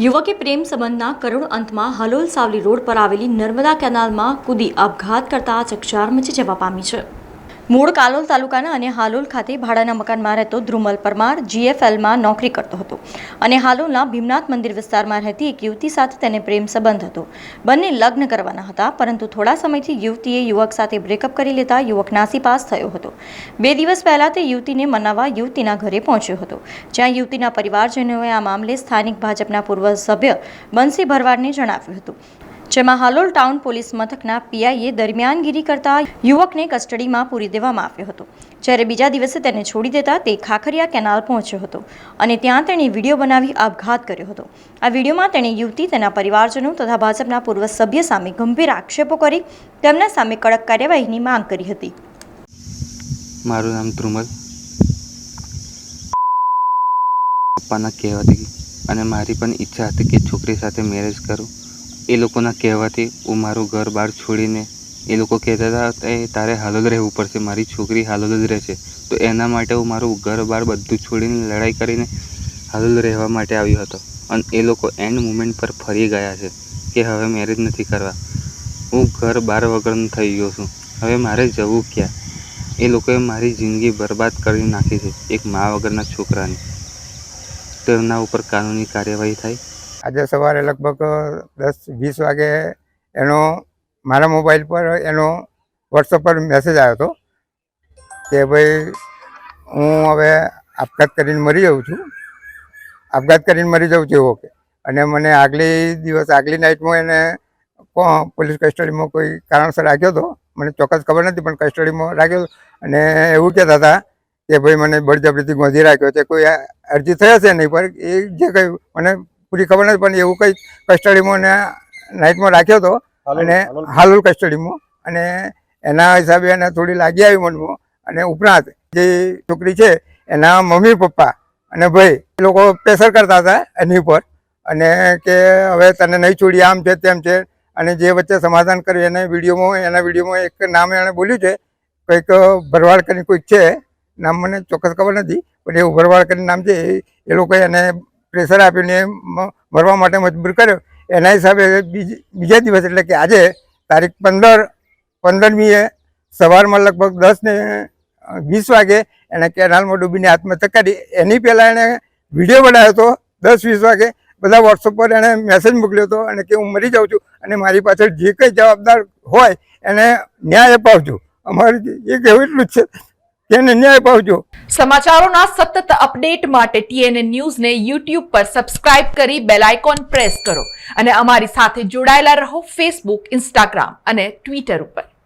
યુવકે પ્રેમ સંબંધના કરુણ અંતમાં હલોલ સાવલી રોડ પર આવેલી નર્મદા કેનાલમાં કૂદી આપઘાત કરતા ચકચાર મચી જવા પામી છે। મૂળ કાલોલ તાલુકાના અને હાલોલ ખાતે ભાડાના મકાનમાં રહેતો ધ્રુમલ પરમાર GFLમાં નોકરી કરતો હતો અને હાલોલના ભીમનાથ મંદિર વિસ્તારમાં રહેતી એક યુવતી સાથે તેને પ્રેમ સંબંધ હતો। બંને લગ્ન કરવાના હતા, પરંતુ થોડા સમયથી યુવતીએ યુવક સાથે બ્રેકઅપ કરી લેતા યુવક નાસીપાસ થયો હતો। 2 દિવસ પહેલા તે યુવતીને મનાવવા યુવતીના ઘરે પહોંચ્યો હતો, જ્યાં યુવતીના પરિવારજનોએ આ મામલે સ્થાનિક ભાજપના પૂર્વ સભ્ય બંસી ભરવાડને જણાવ્યું હતું, જેમાં હાલોલ ટાઉન પોલીસ મથકના PIએ દરમિયાનગીરી કરતા યુવકને કસ્ટડીમાં પૂરી દેવામાં આવ્યો હતો। જ્યારે બીજા દિવસે તેને છોડી દેતા તે ખાખરિયા કેનાલ પહોંચ્યો હતો અને ત્યાં તેણે વિડીયો બનાવી આપઘાત કર્યો હતો। આ વિડીયોમાં તેણે યુવતી, તેના પરિવારજનો તથા ભાજપના પૂર્વ સભ્ય સામે ગંભીર આક્ષેપો કરી તેમના સામે કડક કાર્યવાહીની માંગ કરી હતી। મારું નામ ધ્રુમલ, પપ્પાના કહેવાથી અને મારી પણ ઈચ્છા હતી કે છોકરી સાથે મેરેજ કરું। એ લોકોના કહેવાથી હું મારું ઘર બહાર છોડીને, એ લોકો કહેતા હતા એ તારે હાલોલ રહેવું પડશે, મારી છોકરી હાલોલ જ રહેશે, તો એના માટે હું મારું ઘર બહાર બધું છોડીને લડાઈ કરીને હાલોલ રહેવા માટે આવ્યો હતો। અને એ લોકો એન્ડ મુમેન્ટ પર ફરી ગયા છે કે હવે મેરેજ નથી કરવા। હું ઘર બહાર વગરનો થઈ ગયો છું, હવે મારે જવું ક્યાં? એ લોકોએ મારી જિંદગી બરબાદ કરી નાખી છે, એક મા વગરના છોકરાની। તો એમના ઉપર કાનૂની કાર્યવાહી થાય। આજે સવારે લગભગ 10-20 વાગે એનો મારા મોબાઈલ પર એનો વોટ્સઅપ પર મેસેજ આવ્યો હતો કે ભાઈ હું હવે આપઘાત કરીને મરી જાઉં છું, એવો કે। અને મને આગલી નાઇટમાં એને પોલીસ કસ્ટડીમાં કોઈ કારણસર રાખ્યો હતો, મને ચોક્કસ ખબર નથી, પણ કસ્ટડીમાં રાખ્યો હતો। અને એવું કહેતા હતા કે ભાઈ મને બળજબરીથી ગોંધી રાખ્યો છે, કોઈ અરજી થઈ હશે નહીં, પણ એ જે કંઈ મને પૂરી ખબર નથી, પણ એવું કંઈ કસ્ટડીમાં ને નાઇટમાં રાખ્યો હતો અને હાલોલ કસ્ટડીમાં, અને એના હિસાબે એને થોડી લાગી આવી મનમાં। અને ઉપરાંત જે છોકરી છે એના મમ્મી પપ્પા અને ભાઈ એ લોકો પ્રેશર કરતા હતા એની ઉપર, અને કે હવે તને નહીં છોડી, આમ છે તેમ છે। અને જે વચ્ચે સમાધાન કર્યું એના વિડીયોમાં એક નામ એણે બોલ્યું છે, કંઈક ભરવાડ કરીને કોઈક છે, નામ મને ચોક્કસ ખબર નથી, પણ એવું ભરવાડ કરીને નામ છે। એ લોકોએ એને પ્રેશર આપીને મરવા માટે મજબૂર કર્યો। એના હિસાબે બીજા દિવસ એટલે કે આજે તારીખ 15મીએ સવારમાં લગભગ 10:20 વાગે એણે કેનાલમાં ડૂબીને આત્મહત્યા કરી। એની પહેલાં એણે વિડીયો બનાવ્યો હતો 10-20 વાગે, બધા વોટ્સઅપ પર એણે મેસેજ મોકલ્યો હતો અને કે હું મરી જાઉં છું અને મારી પાછળ જે કંઈ જવાબદાર હોય એને ન્યાય અપાવજો। અમારું એક એવું એટલું જ છે કે એને ન્યાય અપાવજો। સમાચારોના સતત અપડેટ માટે TNN ન્યૂઝને YouTube પર સબસ્ક્રાઇબ કરી બેલ આઇકોન પ્રેસ કરો અને અમારી સાથે જોડાયેલા રહો Facebook, Instagram અને Twitter ઉપર।